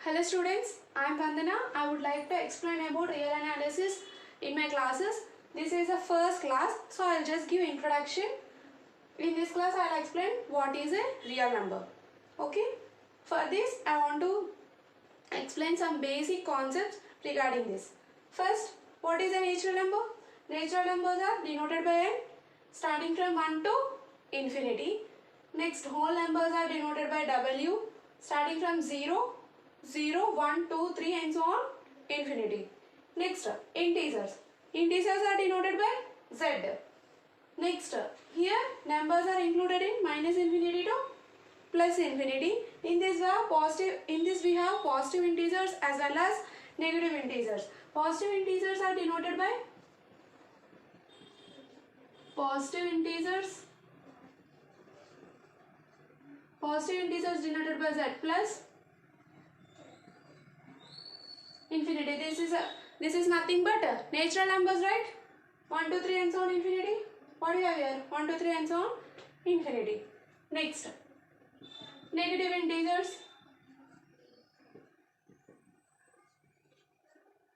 Hello students, I am Vandana. I would like to explain about real analysis in my classes. This is the first class, so I will just give introduction. In this class I will explain what is a real number. Okay. For this I want to explain some basic concepts regarding this. First, what is a natural number? Natural numbers are denoted by n starting from 1 to infinity. Next, whole numbers are denoted by w starting from 0, 0, 1, 2, 3 and so on infinity. Next, integers. Integers are denoted by z. Next, here numbers are included in minus infinity to plus infinity. In this we have positive integers as well as negative integers. Positive integers are denoted by positive integers denoted by z plus infinity. This is nothing but natural numbers, right? 1, 2, 3 and so on infinity. What do you have here? 1, 2, 3 and so on infinity. Next, negative integers.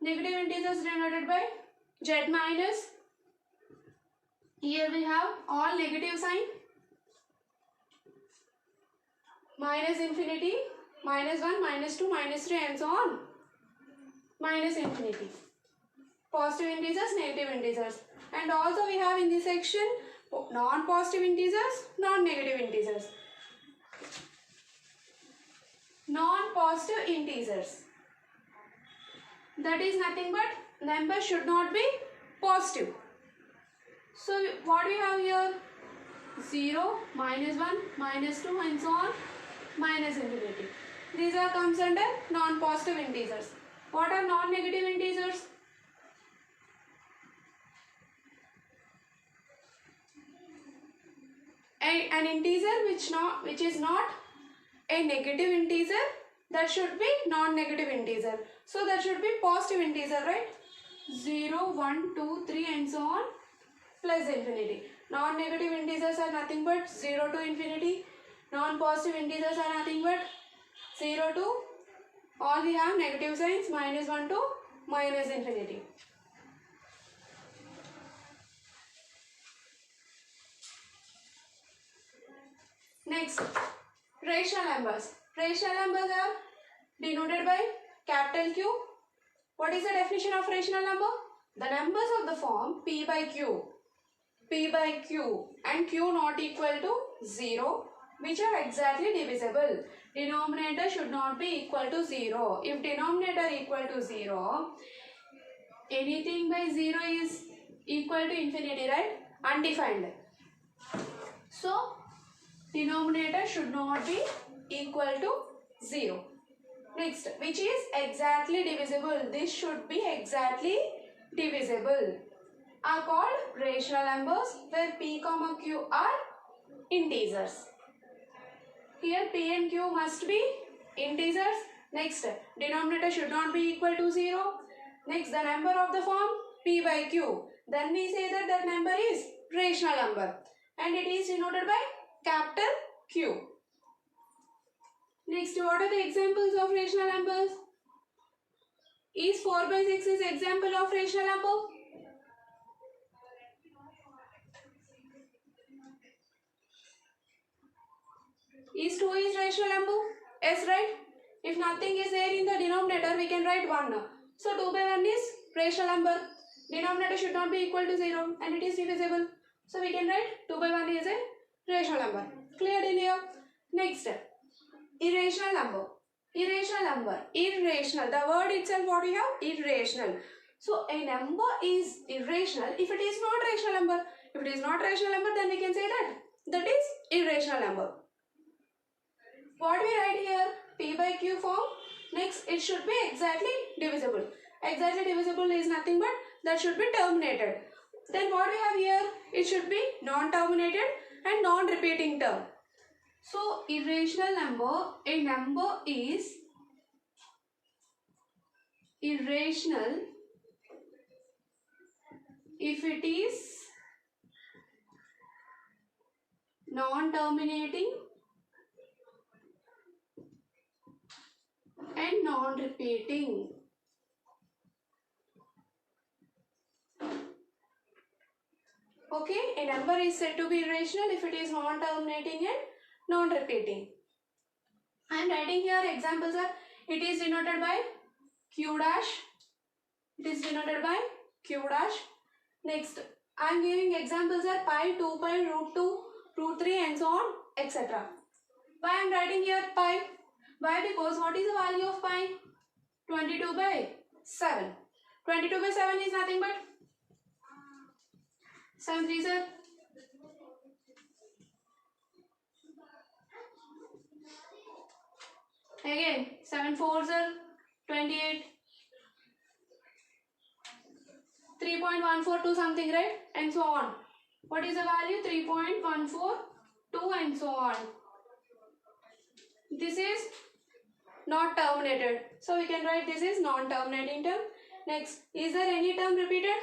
Negative integers denoted by z minus. Here we have all negative sign. Minus infinity, minus 1, minus 2, minus 3 and so on. Minus infinity. Positive integers, negative integers. And also we have in this section non-positive integers, non-negative integers. Non-positive integers. That is nothing but number should not be positive. So what we have here? 0, minus 1, minus 2 and so on, minus infinity. These are comes under non-positive integers. What are non-negative integers? An integer which is not a negative integer, that should be non-negative integer. So that should be positive integer, right? 0, 1, 2, 3 and so on plus infinity. Non-negative integers are nothing but 0 to infinity. Non-positive integers are nothing but 0 to, all we have negative signs, minus 1 to minus infinity. Next, rational numbers. Rational numbers are denoted by capital Q. What is the definition of rational number? The numbers of the form P by Q and Q not equal to 0, which are exactly divisible. Denominator should not be equal to 0. If denominator equal to 0, anything by 0 is equal to infinity, right? Undefined. So denominator should not be equal to 0. Next, which is exactly divisible. This should be exactly divisible. Are called rational numbers where P, Q are integers. Here P and Q must be integers. Next, denominator should not be equal to 0. Next, the number of the form P by Q. Then we say that number is rational number and it is denoted by capital Q. Next, what are the examples of rational numbers? Is 4 by 6 is example of rational number? Is 2 is rational number? Yes, right? If nothing is there in the denominator, we can write 1. So 2 by 1 is rational number. Denominator should not be equal to 0 and it is divisible. So we can write 2 by 1 is a rational number. Clear in here? Next, irrational number. Irrational number. Irrational. The word itself, what we have? Irrational. So a number is irrational if it is not rational number. If it is not rational number, then we can say that is irrational number. What we write here? P by Q form. Next, it should be exactly divisible. Exactly divisible is nothing but that should be terminated. Then what we have here? It should be non-terminated and non-repeating term. So, irrational number, a number is irrational if it is non-terminating and non-repeating. Okay, a number is said to be irrational if it is non-terminating and non-repeating. I am writing here examples are, it is denoted by q dash. It is denoted by q dash. Next, I am giving examples are pi, 2 pi, root 2, root 3 and so on, etc. Why I am writing here pi? Why? Because what is the value of pi? 22 by 7. 22 by 7 is nothing but 7 3s are again 7 4s are 28. 3.142 something, right? And so on. What is the value? 3.142 and so on. This is not terminated. So we can write this is non-terminating term. Next, is there any term repeated?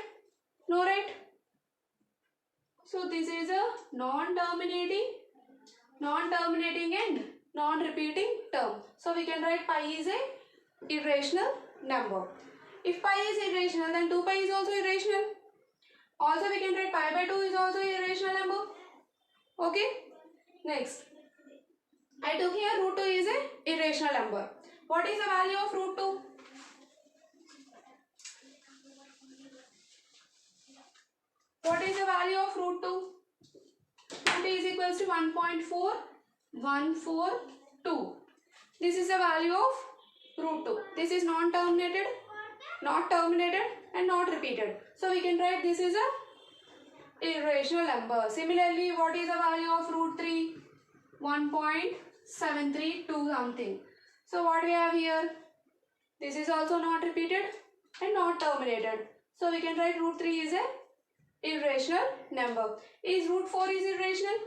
No, right? So this is a non-terminating and non-repeating term. So we can write pi is a irrational number. If pi is irrational, then 2 pi is also irrational. Also we can write pi by 2 is also irrational number. Okay. Next, I took here root 2 is a irrational number. What is the value of root 2? What is the value of root 2? Root 2 is equals to 1.4142. This is the value of root 2. This is non-terminated, not terminated and not repeated. So we can write this is a irrational number. Similarly, what is the value of root 3? 1.732 something. So what we have here? This is also not repeated and not terminated. So we can write root 3 is a irrational number. Is root 4 is irrational?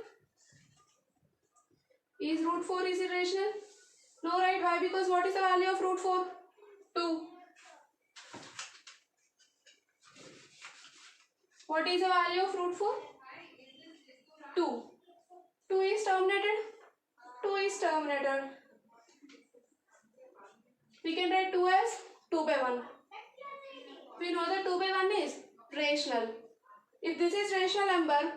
Is root 4 is irrational? No, right? Why? Because what is the value of root 4? 2. What is the value of root 4? 2. 2 is terminated. 2 is terminated. We can write 2 as 2 by 1. We know that 2 by 1 is rational. If this is rational number,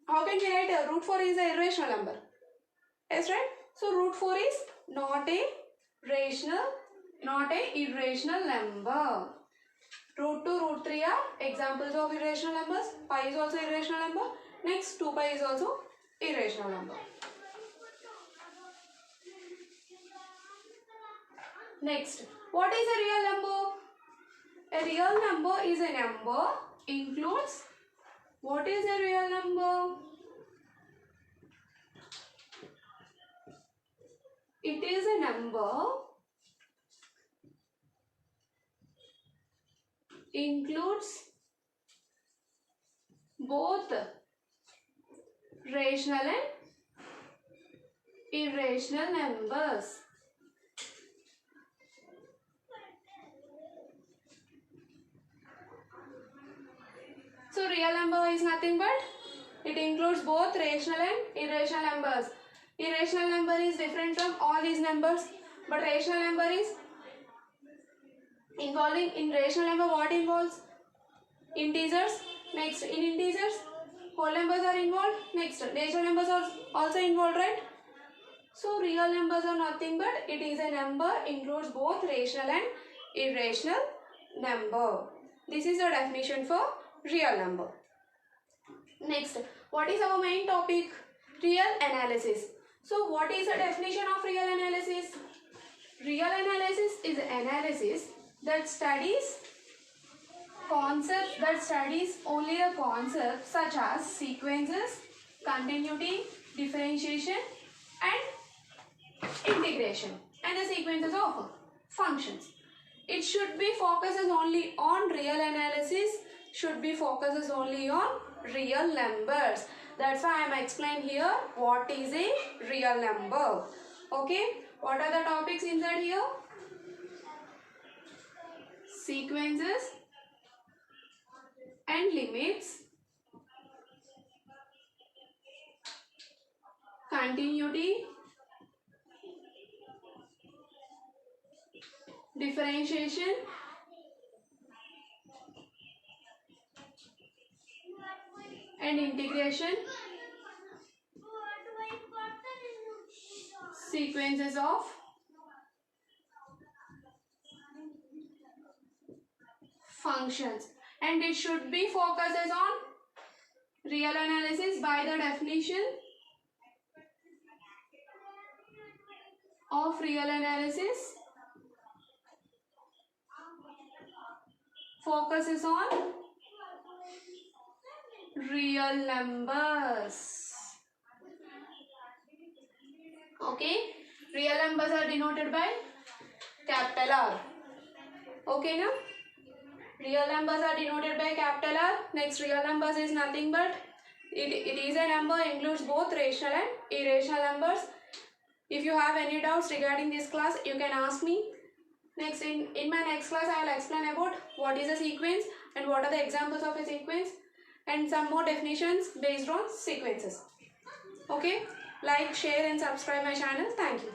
how can we write a root 4 is a irrational number? Yes, right? So root 4 is not a rational, not a irrational number. Root 2, root 3 are examples of irrational numbers. Pi is also irrational number. Next, 2 pi is also irrational number. Next, what is a real number? A real number is a number includes, what is a real number? It is a number includes both rational and irrational numbers. So real number is nothing but it includes both rational and irrational numbers. Irrational number is different from all these numbers, but rational number is involving, in rational number what involves? Integers. Next, in integers whole numbers are involved. Next, natural numbers are also involved, right? So real numbers are nothing but it is a number includes both rational and irrational number. This is the definition for real number. Next, what is our main topic? Real analysis. So what is the definition of real analysis? Real analysis is analysis that studies concepts, that studies only the concepts such as sequences, continuity, differentiation and integration, and the sequences of functions. It should be focuses only on real analysis, should be focuses only on real numbers. That's why I am explaining here what is a real number. Okay, what are the topics inside here? Sequences and limits, continuity, differentiation, and integration, sequences of functions, and it should be focuses on real analysis by the definition of real analysis focuses on real numbers. Okay, real numbers are denoted by capital R. Okay, now real numbers are denoted by capital R. Next, real numbers is nothing but it is a number, includes both rational and irrational numbers. If you have any doubts regarding this class, you can ask me. Next, in my next class, I will explain about what is a sequence and what are the examples of a sequence and some more definitions based on sequences. Okay, like, share and subscribe my channel. Thank you.